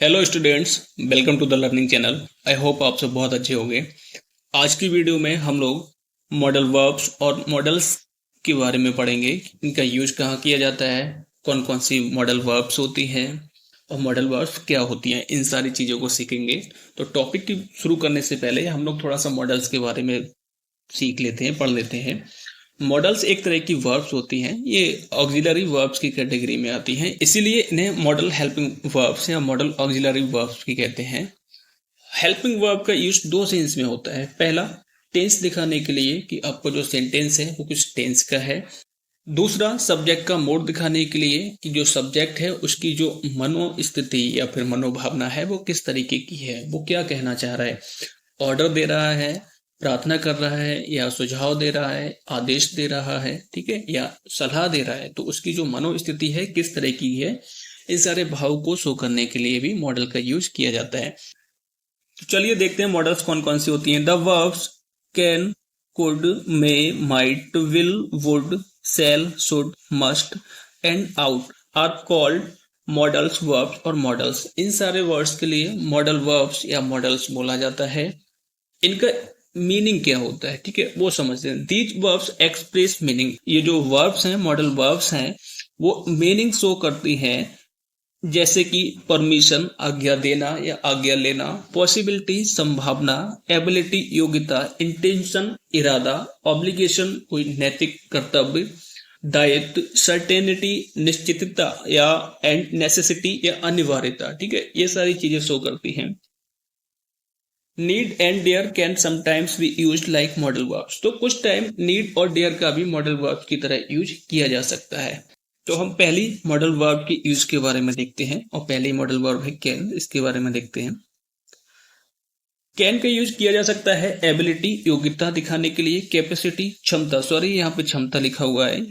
Hello students, welcome to the learning channel. I hope आप सब बहुत अच्छे होंगे। आज की वीडियो में हम लोग मॉडल वर्ब्स और मॉडल्स के बारे में पढ़ेंगे। इनका यूज कहाँ किया जाता है, कौन कौन सी मॉडल वर्ब्स होती हैं और मॉडल वर्ब्स क्या होती हैं, इन सारी चीज़ों को सीखेंगे। तो टॉपिक की शुरू करने से पहले हम लोग थोड़ा सा मॉडल्स के बारे में सीख लेते हैं, पढ़ लेते हैं। मॉडल्स एक तरह की वर्ब्स होती हैं, ये ऑक्सिलरी वर्ब्स की कैटेगरी में आती हैं, इसीलिए इन्हें मॉडल हेल्पिंग वर्ब्स या मॉडल ऑक्सिलरी वर्ब्स की कहते हैं। हेल्पिंग वर्ब का यूज दो सेंस में होता है। पहला, टेंस दिखाने के लिए कि आपका जो सेंटेंस है वो कुछ टेंस का है। दूसरा, सब्जेक्ट का मोड दिखाने के लिए कि जो सब्जेक्ट है उसकी जो मनोस्थिति या फिर मनोभावना है वो किस तरीके की है, वो क्या कहना चाह रहा है, ऑर्डर दे रहा है, प्रार्थना कर रहा है, या सुझाव दे रहा है, आदेश दे रहा है, ठीक है, या सलाह दे रहा है, तो उसकी जो मनोस्थिति है किस तरह की है, इन सारे भाव को शो करने के लिए भी मॉडल का यूज किया जाता है। तो चलिए देखते हैं मॉडल्स कौन कौन सी होती हैं। The verbs can, could, may, might, will, would, shall, should, must and ought are called modals verbs और मॉडल्स। इन सारे वर्ड्स के लिए मॉडल वर्ब्स या मॉडल्स बोला जाता है। इनका मीनिंग क्या होता है, ठीक है, वो समझते हैं। These verbs express meaning. ये जो वर्ब्स हैं, मॉडल वर्ब्स हैं, वो मीनिंग शो करती हैं, जैसे कि परमिशन, आज्ञा देना या आज्ञा लेना, पॉसिबिलिटी, संभावना, एबिलिटी, योग्यता, इंटेंशन, इरादा, ऑब्लिगेशन, कोई नैतिक कर्तव्य, दायित्व, सर्टेनिटी, निश्चितता, या एंड नेसेसिटी या अनिवार्यता, ठीक है, ये सारी चीजें शो करती हैं। Need and dare can sometimes be used like modal verbs. तो कुछ टाइम नीड और डेयर का भी मॉडल वर्ब की तरह यूज किया जा सकता है। तो हम पहली मॉडल वर्ब के यूज के बारे में देखते हैं, और पहली मॉडल वर्ब है कैन, इसके बारे में देखते हैं। कैन का यूज किया जा सकता है एबिलिटी, योग्यता दिखाने के लिए, कैपेसिटी, क्षमता, सॉरी यहाँ पे क्षमता लिखा हुआ है।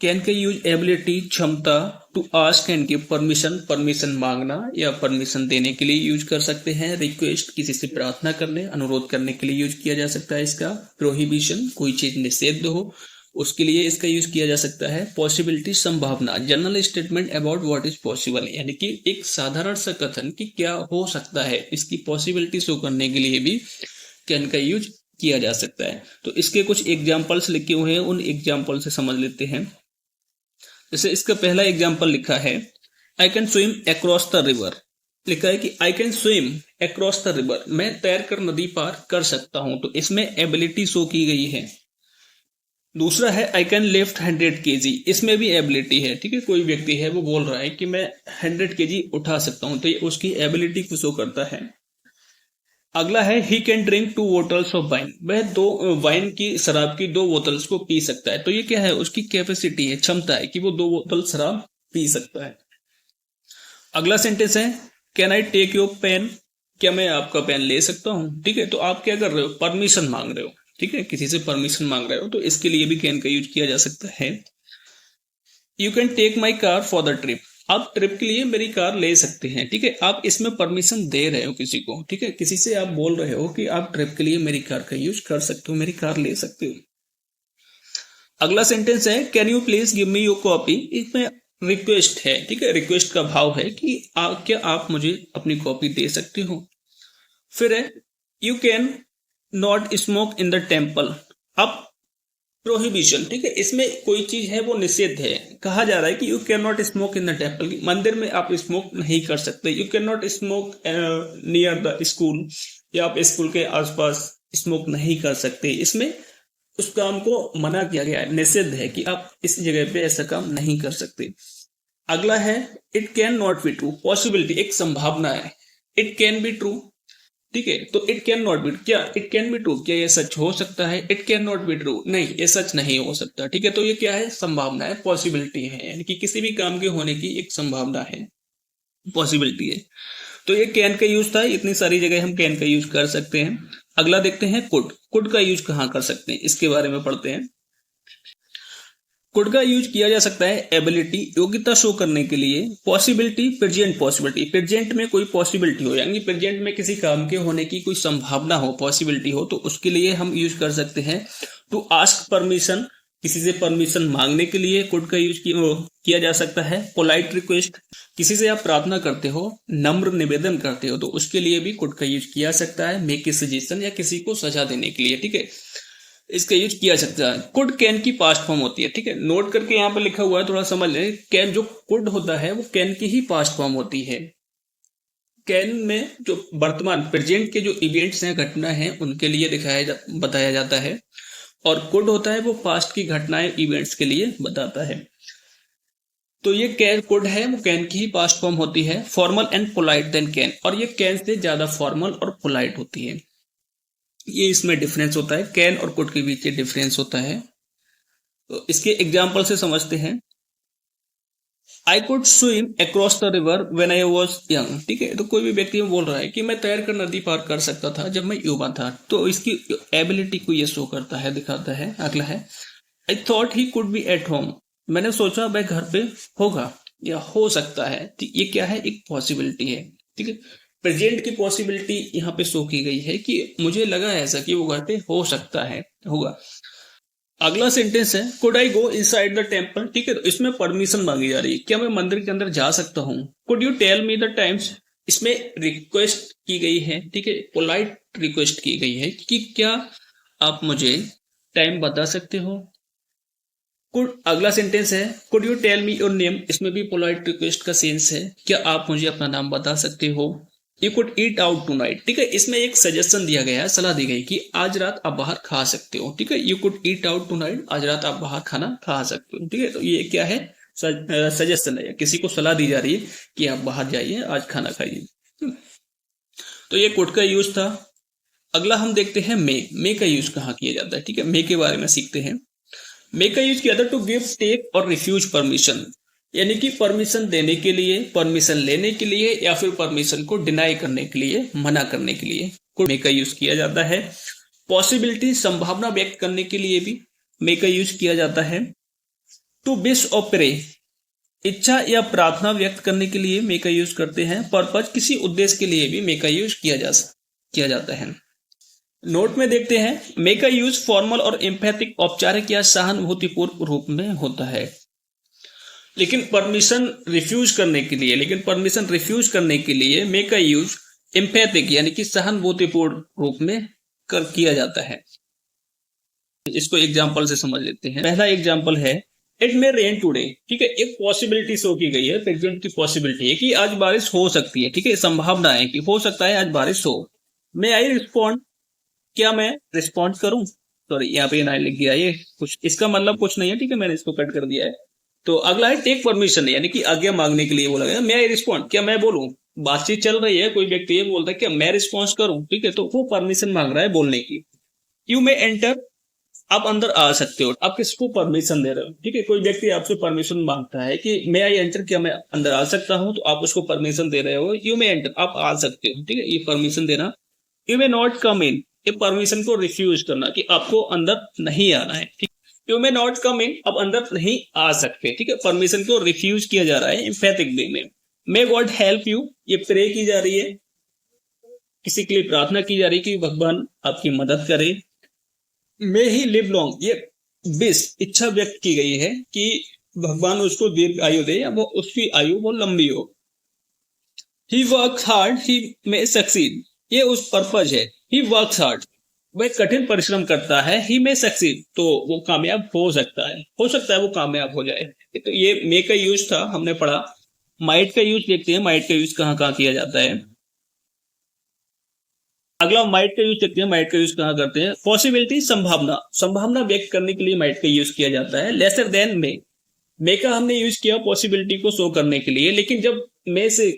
कैन का यूज एबिलिटी, क्षमता, to ask and give permission, permission मांगना या परमिशन देने के लिए यूज कर सकते हैं। रिक्वेस्ट, किसी से प्रार्थना करने, अनुरोध करने के लिए यूज किया जा सकता है इसका। प्रोहिबिशन, कोई चीज निषेध हो उसके लिए इसका यूज किया जा सकता है। पॉसिबिलिटी, संभावना, general statement about what is possible, यानी कि एक साधारण सा कथन कि क्या हो सकता है, इसकी पॉसिबिलिटी शो करने के लिए भी कैन का यूज किया जा सकता है। तो इसके कुछ एग्जाम्पल्स लिखे हुए हैं, उन एग्जाम्पल से समझ लेते हैं। जैसे इसका पहला एग्जाम्पल लिखा है, I can swim across the river. लिखा है कि I can swim across the river, मैं तैरकर नदी पार कर सकता हूं, तो इसमें एबिलिटी शो की गई है। दूसरा है आई कैन लिफ्ट 100 kg, इसमें भी एबिलिटी है, ठीक है, कोई व्यक्ति है वो बोल रहा है कि मैं 100 kg उठा सकता हूं, तो ये उसकी एबिलिटी को शो करता है। अगला है he can drink 2 bottles of wine, वह दो वाइन की, शराब की 2 बोतल्स को पी सकता है, तो ये क्या है, उसकी कैपेसिटी है, क्षमता है कि वो 2 बोतल शराब पी सकता है। अगला सेंटेंस है can I take your pen, क्या मैं आपका पेन ले सकता हूं, ठीक है, तो आप क्या कर रहे हो, परमिशन मांग रहे हो, ठीक है, किसी से परमिशन मांग रहे हो, तो इसके लिए भी कैन का यूज किया जा सकता है। You can take my car for the trip, आप ट्रिप के लिए मेरी कार ले सकते हैं, ठीक है, आप इसमें परमिशन दे रहे हो किसी को, ठीक है, किसी से आप बोल रहे हो कि आप ट्रिप के लिए मेरी कार का यूज कर सकते हो, मेरी कार ले सकते हो। अगला सेंटेंस है can you please give me your copy, इसमें रिक्वेस्ट है, ठीक है, रिक्वेस्ट का भाव है कि क्या आप मुझे अपनी कॉपी दे सकते हो। फिर है you can not smoke in the temple, अब प्रोहिबिशन, ठीक है, इसमें कोई चीज है वो निषेध है, कहा जा रहा है कि you can not smoke in the temple, मंदिर में आप स्मोक नहीं कर सकते। You can not smoke near the school, या आप स्कूल के आसपास स्मोक नहीं कर सकते, इसमें उस काम को मना किया गया है, निषेध है कि आप इस जगह पे ऐसा काम नहीं कर सकते। अगला है it can not be true, possibility, एक संभावना है, इट कैन बी ट्रू, ठीक है, तो इट कैन नॉट बी, क्या इट कैन बी ट्रू, क्या ये सच हो सकता है, it can not be true, नहीं ये सच नहीं हो सकता, ठीक है, तो ये क्या है, संभावना है, पॉसिबिलिटी है, यानी कि किसी भी काम के होने की एक संभावना है, पॉसिबिलिटी है। तो ये कैन का यूज था, इतनी सारी जगह हम कैन का यूज कर सकते हैं। अगला देखते हैं कुड, कुड का यूज कहाँ कर सकते हैं, इसके बारे में पढ़ते हैं। कुड का यूज किया जा सकता है एबिलिटी, योग्यता शो करने के लिए, पॉसिबिलिटी, प्रेजेंट पॉसिबिलिटी, प्रेजेंट में कोई पॉसिबिलिटी हो, यानी प्रेजेंट में किसी काम के होने की कोई संभावना हो, पॉसिबिलिटी हो, तो उसके लिए हम यूज कर सकते हैं टू आस्क परमिशन किसी से परमिशन मांगने के लिए कुड का यूज किया जा सकता है। पोलाइट रिक्वेस्ट, किसी से आप प्रार्थना करते हो, नम्र निवेदन करते हो, तो उसके लिए भी कुड का यूज किया सकता है। मेक ए सजेशन, या किसी को सजा देने के लिए, ठीक है, इसका यूज किया सकता है। कुड कैन की पास्ट फॉर्म होती है, ठीक है, नोट करके यहाँ पे लिखा हुआ है, थोड़ा समझ लें। कैन, जो कुड होता है वो कैन की ही पास्ट फॉर्म होती है। कैन में जो वर्तमान प्रेजेंट के जो इवेंट्स हैं, घटना है, उनके लिए बताया जाता है, और कुड होता है वो पास्ट की घटनाएं, इवेंट्स के लिए बताता है। तो ये कैन कुड है, वो कैन की ही पास्ट फॉर्म होती है। Formal and polite than can, और ये कैन से ज्यादा फॉर्मल और पोलाइट होती है। ये इसमें डिफरेंस होता है, कैन और कुड के बीच ये डिफरेंस होता है। तो इसके एग्जाम्पल से समझते हैं। I could swim across the river when I was young, ठीक है, तो कोई भी व्यक्ति बोल रहा है कि मैं तैर कर नदी पार कर सकता था जब मैं युवा था, तो इसकी एबिलिटी को ये शो करता है, दिखाता है। अगला है, I thought he could be at home, मैंने सोचा वह घर पे होगा या हो सकता है। ये क्या है, एक पॉसिबिलिटी है, ठीक है, प्रेजेंट की पॉसिबिलिटी यहाँ पे शो की गई है कि मुझे लगा ऐसा कि वो घर पे हो सकता है, होगा। अगला सेंटेंस है, could I go inside the temple, ठीक है, तो इसमें परमिशन मांगी जा रही है, क्या मैं मंदिर के अंदर जा सकता हूँ। Could you tell me the times, इसमें रिक्वेस्ट की गई है, ठीक है, पोलाइट रिक्वेस्ट की गई है कि क्या आप मुझे टाइम बता सकते हो। कुड, अगला सेंटेंस है, could you tell me your name, इसमें भी पोलाइट रिक्वेस्ट का सेंस है, क्या आप मुझे अपना नाम बता सकते हो। You could eat out tonight, ठीक है, इसमें एक सजेशन दिया गया है, सलाह दी गई कि आज रात आप बाहर खा सकते हो, ठीक है, you could eat out tonight, आज रात आप बाहर खाना खा सकते हो, ठीक है, तो ये क्या है, सजेशन है, किसी को सलाह दी जा रही है कि आप बाहर जाइए, आज खाना खाइए। तो ये कुड का यूज था। अगला हम देखते हैं मे का यूज कहाँ किया जाता है, ठीक है, मे के बारे में सीखते हैं। मे का यूज किया था टू गिव, टेक और रिफ्यूज परमिशन, यानी कि परमिशन देने के लिए, परमिशन लेने के लिए, या फिर परमिशन को डिनाई करने के लिए, मना करने के लिए मे का यूज किया जाता है। पॉसिबिलिटी, संभावना व्यक्त करने के लिए भी मे का यूज किया जाता है। टू विश और प्रे, इच्छा या प्रार्थना व्यक्त करने के लिए मे का यूज करते हैं। पर्पज, किसी उद्देश्य के लिए भी मे का यूज किया जाता है। नोट में देखते हैं, मे का यूज फॉर्मल और एम्पैथिक, औपचारिक या सहानुभूतिपूर्ण रूप में होता है। लेकिन परमिशन रिफ्यूज करने के लिए मे का यूज एम्पैथिक यानी कि सहानुभूतिपूर्ण रूप में किया जाता है। इसको एग्जांपल से समझ लेते हैं। पहला एग्जांपल है, इट मे रेन टुडे, ठीक है, एक पॉसिबिलिटी शो की गई है, प्रेजेंट की पॉसिबिलिटी है कि आज बारिश हो सकती है, ठीक है, संभावना है कि हो सकता है आज बारिश हो। मे आई रिस्पॉन्ड, क्या मैं रिस्पॉन्ड करूं, सॉरी यहाँ पे ना लिख दिया, ये कुछ इसका मतलब कुछ नहीं है, ठीक है, मैंने इसको कट कर दिया है। तो अगला है टेक परमिशन, यानी कि आज्ञा मांगने के लिए बोला गया। मैं आई रिस्पॉन्ड, क्या मैं बोलूं, बातचीत चल रही है, कोई व्यक्ति ये बोलता है क्या मैं रिस्पॉन्स करूं, ठीक है, तो वो परमिशन मांग रहा है बोलने की। यू मे एंटर, आप अंदर आ सकते हो, आप किसको परमिशन दे रहे हो, ठीक है, कोई व्यक्ति आपसे परमिशन मांगता है कि मे आई एंटर, क्या मैं अंदर आ सकता हूं, तो आप उसको परमिशन दे रहे हो। यू मे एंटर, आप आ सकते हो, ठीक है, ये परमिशन देना। यू मे नॉट कम इन, ये परमिशन को रिफ्यूज करना कि आपको अंदर नहीं आना है, ठीक। यू मे नॉट कम इन, अब अंदर नहीं आ सकते, ठीक है, परमिशन को रिफ्यूज किया जा रहा है एम्पैथिक वे में। मे गॉड हेल्प यू, ये प्रे की जा रही है, किसी के लिए प्रार्थना की जा रही है कि भगवान आपकी मदद करे। मे ही लिव लॉन्ग, ये विश, इच्छा व्यक्त की गई है कि भगवान उसको दीर्घ आयु दे, या वो उसकी आयु वो लंबी हो। He works hard, he may succeed, ये उस पर्पज है। ही वर्क्स हार्ड, वह कठिन परिश्रम करता है। ही में सक्सीड, तो वो कामयाब हो सकता है वो कामयाब हो जाए। तो ये मे का यूज था, हमने पढ़ा। माइट का यूज देखते हैं, माइट का यूज कहाँ कहाँ किया जाता है। अगला माइट का यूज देखते हैं, माइट का यूज कहाँ करते हैं। पॉसिबिलिटी, संभावना व्यक्त करने के लिए माइट का यूज किया जाता है। लेसर देन मे का हमने यूज किया पॉसिबिलिटी को शो करने के लिए, लेकिन जब मे से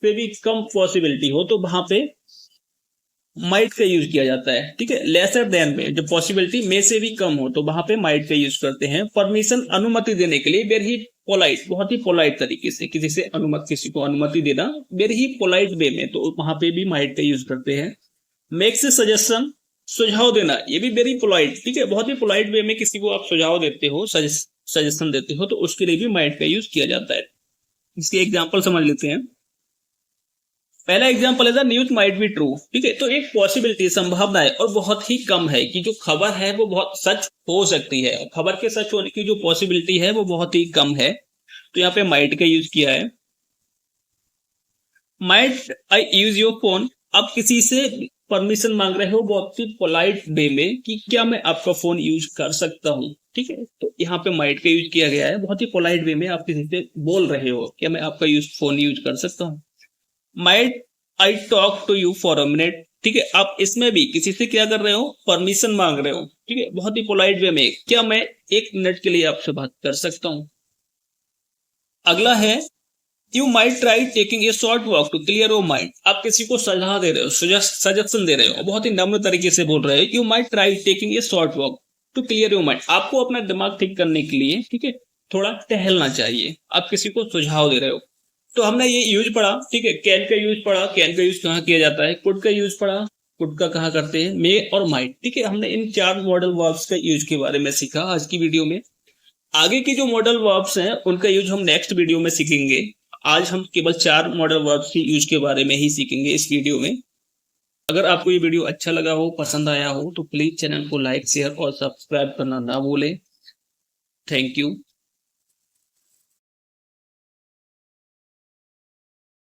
भी कम पॉसिबिलिटी हो तो वहां पे माइट का यूज किया जाता है, ठीक है। लेसर देन में जब पॉसिबिलिटी में से भी कम हो तो वहां पे माइट का यूज करते हैं। परमिशन, अनुमति देने के लिए, वेरी पोलाइट, बहुत ही पोलाइट तरीके से किसी को अनुमति देना, वेरी पोलाइट वे में, तो वहां पे भी माइट का यूज करते हैं। मेक्स ए सजेशन, सुझाव देना, ये भी वेरी पोलाइट, ठीक है, बहुत ही पोलाइट वे में किसी को आप सुझाव देते हो, सजेशन देते हो, तो उसके लिए भी माइट का यूज किया जाता है। इसके एग्जाम्पल समझ लेते हैं। पहला एग्जांपल है the news might be true, ठीक है। तो एक पॉसिबिलिटी, संभावना है और बहुत ही कम है कि जो खबर है वो बहुत सच हो सकती है। खबर के सच होने की जो पॉसिबिलिटी है वो बहुत ही कम है। तो यहाँ पे माइट का यूज किया है। Might I use your phone, आप किसी से परमिशन मांग रहे हो बहुत ही पोलाइट वे में कि क्या मैं आपका फोन यूज कर सकता हूँ, ठीक है। तो यहाँ पे माइट का यूज किया गया है, बहुत ही पोलाइट वे में आप किसी से बोल रहे हो क्या मैं आपका फोन यूज कर सकता हूँ। Might I talk to you for a minute, ठीक है। आप इसमें भी किसी से क्या कर रहे हो, परमिशन मांग रहे हो, ठीक है, बहुत ही पोलाइट वे में, क्या मैं 1 मिनट के लिए आपसे बात कर सकता हूँ। अगला है you might try taking a short walk to clear your mind, आप किसी को सलाह दे रहे हो, सजेशन दे रहे हो, बहुत ही नम्र तरीके से बोल रहे हो। You might try taking a short walk to clear your mind, आपको अपना दिमाग ठीक करने के लिए, ठीक है, थोड़ा टहलना चाहिए, आप किसी को सुझाव दे रहे हो। तो हमने ये यूज पढ़ा, ठीक है, कैन का यूज पढ़ा, कैन का यूज कहाँ किया जाता है, कुड का यूज पढ़ा, कुड का कहाँ करते हैं, मे और माइट, ठीक है। हमने इन 4 मॉडल वर्ब्स का यूज के बारे में सीखा आज की वीडियो में। आगे की जो मॉडल वर्ब्स हैं उनका यूज हम नेक्स्ट वीडियो में सीखेंगे। आज हम केवल 4 मॉडल वर्ब्स की यूज के बारे में ही सीखेंगे इस वीडियो में। अगर आपको ये वीडियो अच्छा लगा हो, पसंद आया हो, तो प्लीज चैनल को लाइक, शेयर और सब्सक्राइब करना ना भूलें। Thank you.